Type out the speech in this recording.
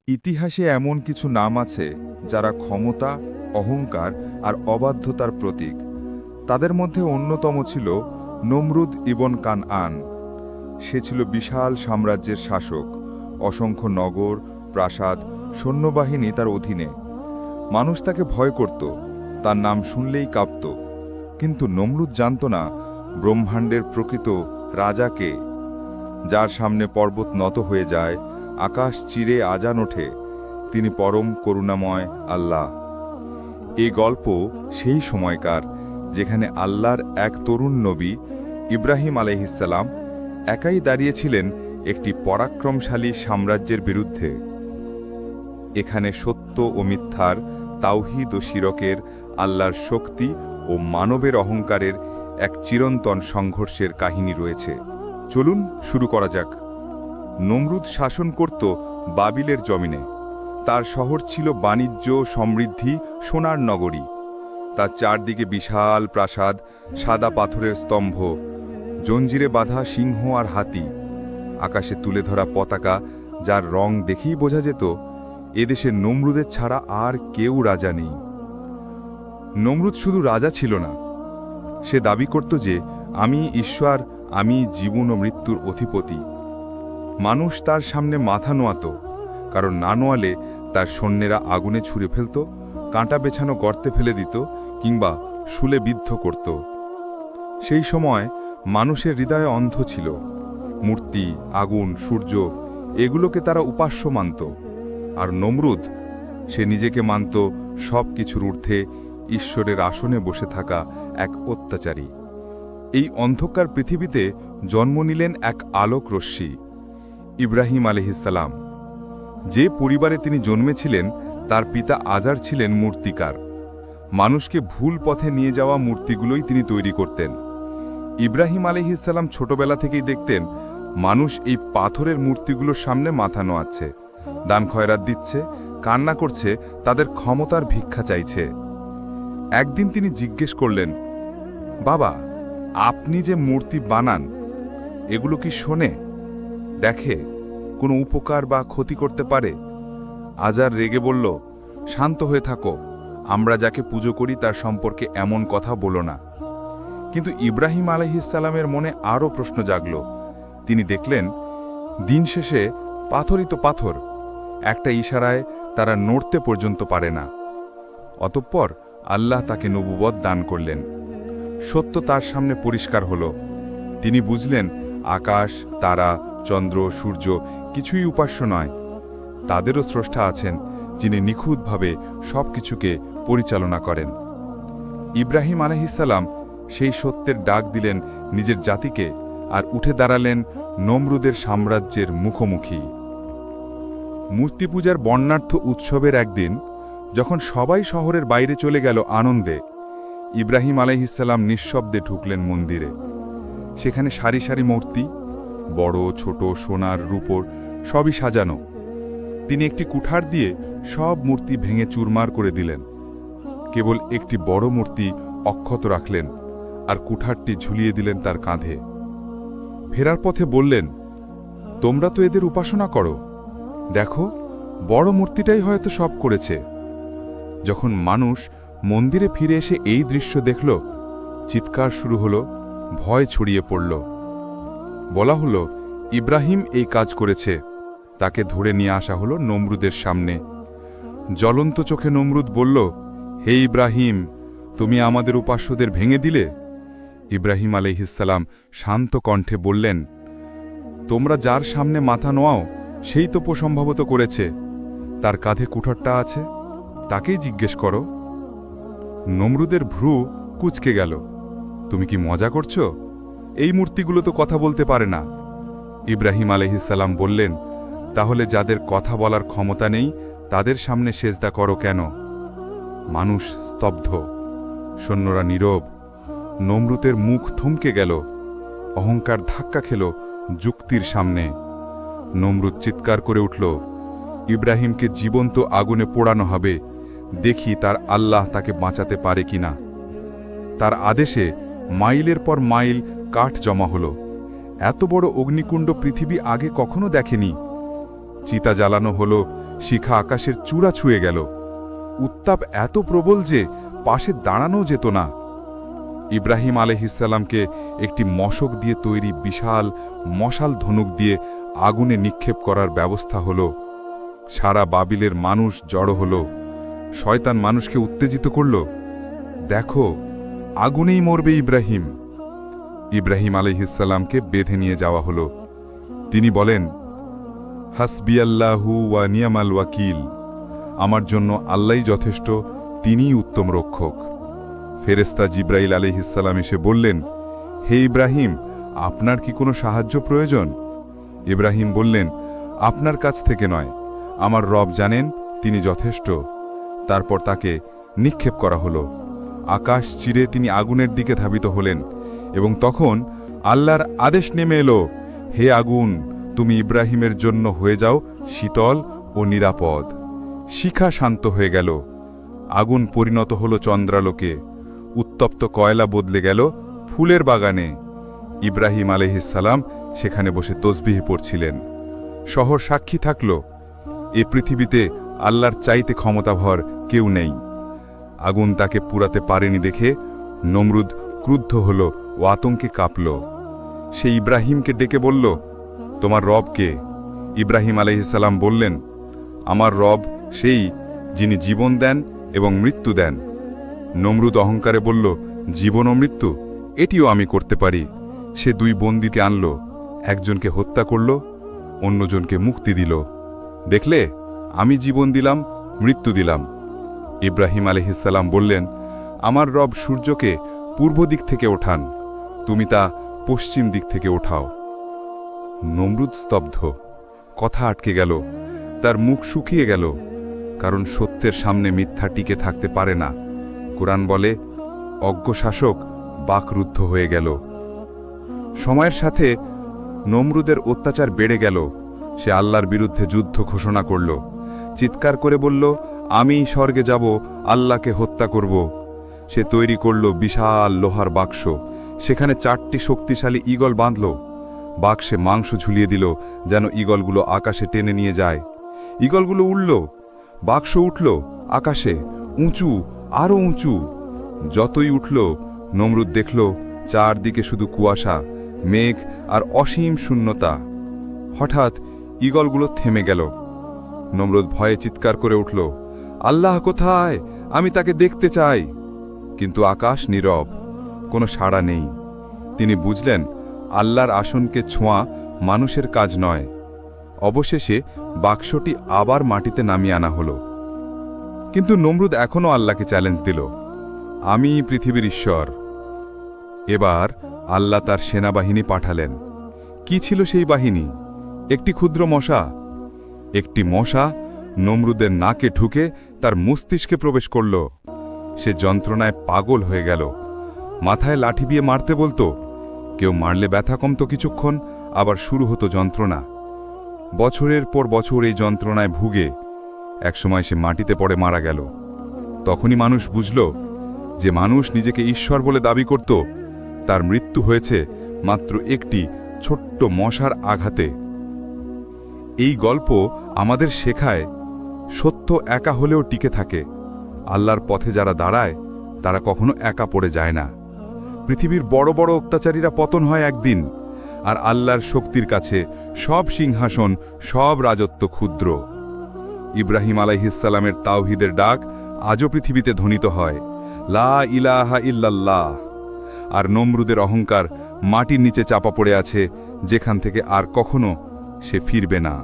ইতিহাসে এমন কিছু নাম আছে যারা ক্ষমতা, অহংকার আর অবাধ্যতার প্রতীক। তাদের মধ্যে অন্যতম ছিল নমরুদ ইবন কানআন। সে ছিল বিশাল সাম্রাজ্যের শাসক। অসংখ্য নগর, প্রাসাদ, সৈন্যবাহিনী তার অধীনে। মানুষ তাকে ভয় করত, তার নাম শুনলেই কাঁপত। কিন্তু নমরুদ জানত না ব্রহ্মাণ্ডের প্রকৃত রাজা কে। যার সামনে পর্বত নত হয়ে যায়, আকাশ চিরে আজান ওঠে, তিনি পরম করুণাময় আল্লাহ। এই গল্প সেই সময়কার যেখানে আল্লাহর এক তরুণ নবী ইব্রাহিম আলাইহিসসালাম একাই দাঁড়িয়েছিলেন একটি পরাক্রমশালী সাম্রাজ্যের বিরুদ্ধে। এখানে সত্য ও মিথ্যার, তাওহীদ ও শিরকের, আল্লাহর শক্তি ও মানবের অহংকারের এক চিরন্তন সংঘর্ষের কাহিনী রয়েছে। চলুন শুরু করা যাক। নমরুদ শাসন করত বাবিলের জমিনে। তার শহর ছিল বাণিজ্য, সমৃদ্ধি, সোনার নগরী। তার চারদিকে বিশাল প্রাসাদ, সাদা পাথরের স্তম্ভ, জঞ্জিরে বাঁধা সিংহ আর হাতি, আকাশে তুলে ধরা পতাকা যার রং দেখেই বোঝা যেত এদেশে নমরুদের ছাড়া আর কেউ রাজা নেই। নমরুদ শুধু রাজা ছিল না, সে দাবি করত যে আমি ঈশ্বর, আমি জীবন ও মৃত্যুর অধিপতি। মানুষ তার সামনে মাথা নোয়াত, কারণ না নোয়ালে তার সৈন্যেরা আগুনে ছুঁড়ে ফেলত, কাঁটা বেছানো গর্তে ফেলে দিত কিংবা শুলে বিদ্ধ করত। সেই সময় মানুষের হৃদয়ে অন্ধ ছিল। মূর্তি, আগুন, সূর্য এগুলোকে তারা উপাস্য মানত। আর নমরুদ, সে নিজেকে মানত সব কিছুর ঊর্ধ্বে, ঈশ্বরের আসনে বসে থাকা এক অত্যাচারী। এই অন্ধকার পৃথিবীতে জন্ম নিলেন এক আলোক রশ্মি, ইব্রাহিম আলাইহিসসালাম। যে পরিবারে তিনি জন্মেছিলেন তার পিতা আজার ছিলেন মূর্তিকার। মানুষকে ভুল পথে নিয়ে যাওয়া মূর্তিগুলোই তিনি তৈরি করতেন। ইব্রাহিম আলাইহিসসালাম ছোটবেলা থেকেই দেখতেন মানুষ এই পাথরের মূর্তিগুলোর সামনে মাথা নোয়াচ্ছে, দান খয়রাত দিচ্ছে, কান্না করছে, তাদের ক্ষমতার ভিক্ষা চাইছে। একদিন তিনি জিজ্ঞেস করলেন, বাবা, আপনি যে মূর্তি বানান, এগুলো কি শোনে, দেখে, কোনো উপকার বা ক্ষতি করতে পারে? আজার রেগে বলল, শান্ত হয়ে থাকো, আমরা যাকে পুজো করি তার সম্পর্কে এমন কথা বলো না। কিন্তু ইব্রাহিম আলাইহিসসালামের মনে আরও প্রশ্ন জাগল। তিনি দেখলেন দিন শেষে পাথরই তো পাথর, একটা ইশারায় তারা নড়তে পর্যন্ত পারে না। অতঃপর আল্লাহ তাকে নবুবত দান করলেন। সত্য তার সামনে পরিষ্কার হল। তিনি বুঝলেন আকাশ, তারা, চন্দ্র, সূর্য কিছুই উপাস্য নয়। তাদেরও স্রষ্টা আছেন, যিনি নিখুঁতভাবে সব কিছুকে পরিচালনা করেন। ইব্রাহিম আলাইহিসসালাম সেই সত্যের ডাক দিলেন নিজের জাতিকে আর উঠে দাঁড়ালেন নমরুদের সাম্রাজ্যের মুখোমুখি। মূর্তি পূজার বর্ণাঢ্য উৎসবের একদিন যখন সবাই শহরের বাইরে চলে গেল আনন্দে, ইব্রাহিম আলাইহিসসালাম নিঃশব্দে ঢুকলেন মন্দিরে। সেখানে সারি সারি মূর্তি, বড় ছোট, সোনার, রূপোর, সবই সাজানো। তিনি একটি কুঠার দিয়ে সব মূর্তি ভেঙে চুরমার করে দিলেন। কেবল একটি বড় মূর্তি অক্ষত রাখলেন আর কুঠারটি ঝুলিয়ে দিলেন তার কাঁধে। ফেরার পথে বললেন, তোমরা তো এদের উপাসনা করো, দেখো বড় মূর্তিটাই হয়তো সব করেছে। যখন মানুষ মন্দিরে ফিরে এসে এই দৃশ্য দেখল, চিৎকার শুরু হলো, ভয় ছড়িয়ে পড়ল। বলা হলো ইব্রাহিম এই কাজ করেছে। তাকে ধরে নিয়ে আসা হলো নমরুদের সামনে। জ্বলন্ত চোখে নমরুদ বলল, হে ইব্রাহিম, তুমি আমাদের উপাস্যদের ভেঙে দিলে। ইব্রাহিম আলাইহিসসালাম শান্ত কণ্ঠে বললেন, তোমরা যার সামনে মাথা নোয়াও সেই তো সম্ভবত করেছে। তার কাঁধে কুঠারটা আছে, তাকেই জিজ্ঞেস করো। নমরুদের ভ্রু কুঁচকে গেল। তুমি কি মজা করছো? এই মূর্তিগুলো তো কথা বলতে পারে না। ইব্রাহিম আলাইহিসসালাম বললেন, তাহলে যাদের কথা বলার ক্ষমতা নেই তাদের সামনে সেজদা করো কেন? মানুষ স্তব্ধ, সৈন্যরা নীরব। নমরুদের মুখ থমকে গেল। অহংকার ধাক্কা খেল যুক্তির সামনে। নমরুদ চিৎকার করে উঠল, ইব্রাহিমকে জীবন্ত আগুনে পোড়ানো হবে, দেখি তার আল্লাহ তাকে বাঁচাতে পারে কিনা। তার আদেশে মাইলের পর মাইল কাঠ জমা হলো। এত বড় অগ্নিকুণ্ড পৃথিবী আগে কখনো দেখেনি। চিতা জ্বালানো হলো, শিখা আকাশের চূড়া ছুঁয়ে গেল। উত্তাপ এত প্রবল যে পাশে দাঁড়ানো যেত না। ইব্রাহিম আলাইহিসসালামকে একটি মশক দিয়ে তৈরি বিশাল মশাল ধনুক দিয়ে আগুনে নিক্ষেপ করার ব্যবস্থা হল। সারা বাবিলের মানুষ জড়ো হল। শয়তান মানুষকে উত্তেজিত করল, দেখো আগুনেই মরবে ইব্রাহিম। ইব্রাহিম আলাইহিসসালামকে বেঁধে নিয়ে যাওয়া হল। তিনি বলেন, হাসবিয়াল্লাহু ওয়া নিয়ামাল ওয়াকিল, আমার জন্য আল্লাহই যথেষ্ট, তিনিই উত্তম রক্ষক। ফেরেশতা জিব্রাইল আলাইহিসসালাম এসে বললেন, হে ইব্রাহিম, আপনার কি কোনো সাহায্য প্রয়োজন? ইব্রাহিম বললেন, আপনার কাছ থেকে নয়, আমার রব জানেন তিনি যথেষ্ট। তারপর তাকে নিক্ষেপ করা হলো। আকাশ চিরে তিনি আগুনের দিকে ধাবিত হলেন এবং তখন আল্লাহর আদেশ নেমে এলো, হে আগুন, তুমি ইব্রাহিমের জন্য হয়ে যাও শীতল ও নিরাপদ। শিখা শান্ত হয়ে গেল। আগুন পরিণত হল চন্দ্রালোকে। উত্তপ্ত কয়লা বদলে গেল ফুলের বাগানে। ইব্রাহিম আলাইহিসসালাম সেখানে বসে তসবিহ পড়ছিলেন। শহর সাক্ষী থাকল, এ পৃথিবীতে আল্লাহর চাইতে ক্ষমতাভর কেউ নেই। আগুন তাকে পুরাতে পারেনি দেখে নমরুদ ক্রুদ্ধ হল ও আতঙ্কে কাঁপল। সে ইব্রাহিমকে ডেকে বলল, তোমার রব কে? ইব্রাহিম আলাইহিসসালাম বললেন, আমার রব সেই যিনি জীবন দেন এবং মৃত্যু দেন। নমরুদ অহংকারে বলল, জীবন ও মৃত্যু এটিও আমি করতে পারি। সে দুই বন্দীকে আনল, একজনকে হত্যা করল, অন্যজনকে মুক্তি দিল। দেখলে, আমি জীবন দিলাম, মৃত্যু দিলাম। ইব্রাহিম আলাইহিসসালাম বললেন, আমার রব সূর্যকে পূর্ব দিক থেকে ওঠান, তুমি তা পশ্চিম দিক থেকে ওঠাও। নমরুদ স্তব্ধ, কথা আটকে গেল, তার মুখ শুকিয়ে গেল, কারণ সত্যের সামনে মিথ্যা টিকে থাকতে পারে না। কুরআন বলে, অজ্ঞ শাসক বাকরুদ্ধ হয়ে গেল। সময়ের সাথে নমরুদের অত্যাচার বেড়ে গেল। সে আল্লাহর বিরুদ্ধে যুদ্ধ ঘোষণা করল, চিৎকার করে বলল, আমি স্বর্গে যাব, আল্লাহকে হত্যা করব। সে তৈরি করল বিশাল লোহার বাক্স, সেখানে 4টি শক্তিশালী ঈগল বাঁধল। বাক্সে মাংস ঝুলিয়ে দিল, যেন ঈগলগুলো আকাশে টেনে নিয়ে যায়। ঈগলগুলো উড়ল, বাক্স উঠল আকাশে, উঁচু, আরও উঁচু। যতই উঠল, নমরুদ দেখল চারদিকে শুধু কুয়াশা, মেঘ আর অসীম শূন্যতা। হঠাৎ ঈগলগুলো থেমে গেল। নমরুদ ভয়ে চিৎকার করে উঠল, আল্লাহ কোথায়? আমি তাকে দেখতে চাই। কিন্তু আকাশ নীরব, কোনো সাড়া নেই। তিনি বুঝলেন, আল্লাহর আসনকে ছোঁয়া মানুষের কাজ নয়। অবশেষে বাক্সটি আবার মাটিতে নামিয়ে আনা হল। কিন্তু নমরুদ এখনও আল্লাহকে চ্যালেঞ্জ দিল, আমি পৃথিবীর ঈশ্বর। এবার আল্লাহ তার সেনাবাহিনী পাঠালেন। কি ছিল সেই বাহিনী? একটি ক্ষুদ্র মশা। একটি মশা নমরুদের নাকে ঢুকে তার মস্তিষ্কে প্রবেশ করল। সে যন্ত্রণায় পাগল হয়ে গেল। মাথায় লাঠি দিয়ে মারতে বলতো, কেউ মারলে ব্যথা কমতো কিছুক্ষণ, আবার শুরু হতো যন্ত্রণা। বছরের পর বছর এই যন্ত্রণায় ভুগে একসময় সে মাটিতে পড়ে মারা গেল। তখনই মানুষ বুঝল যে মানুষ নিজেকে ঈশ্বর বলে দাবি করত, তার মৃত্যু হয়েছে মাত্র একটি ছোট্ট মশার আঘাতে। এই গল্প আমাদের শেখায়, সত্য একা হলেও টিকে থাকে। আল্লাহর পথে যারা দাঁড়ায় তারা কখনো একা পড়ে যায় না। পৃথিবীর বড় বড় অত্যাচারীরা পতন হয় একদিন, আর আল্লাহর শক্তির কাছে সব সিংহাসন, সব রাজত্ব ক্ষুদ্র। ইব্রাহিম আলাইহিসসালামের তাওহীদের ডাক আজও পৃথিবীতে ধ্বনিত হয়, লা ইলাহা ইল্লাল্লাহ। আর নমরুদের অহংকার মাটির নিচে চাপা পড়ে আছে, যেখান থেকে আর কখনো সে ফিরবে না।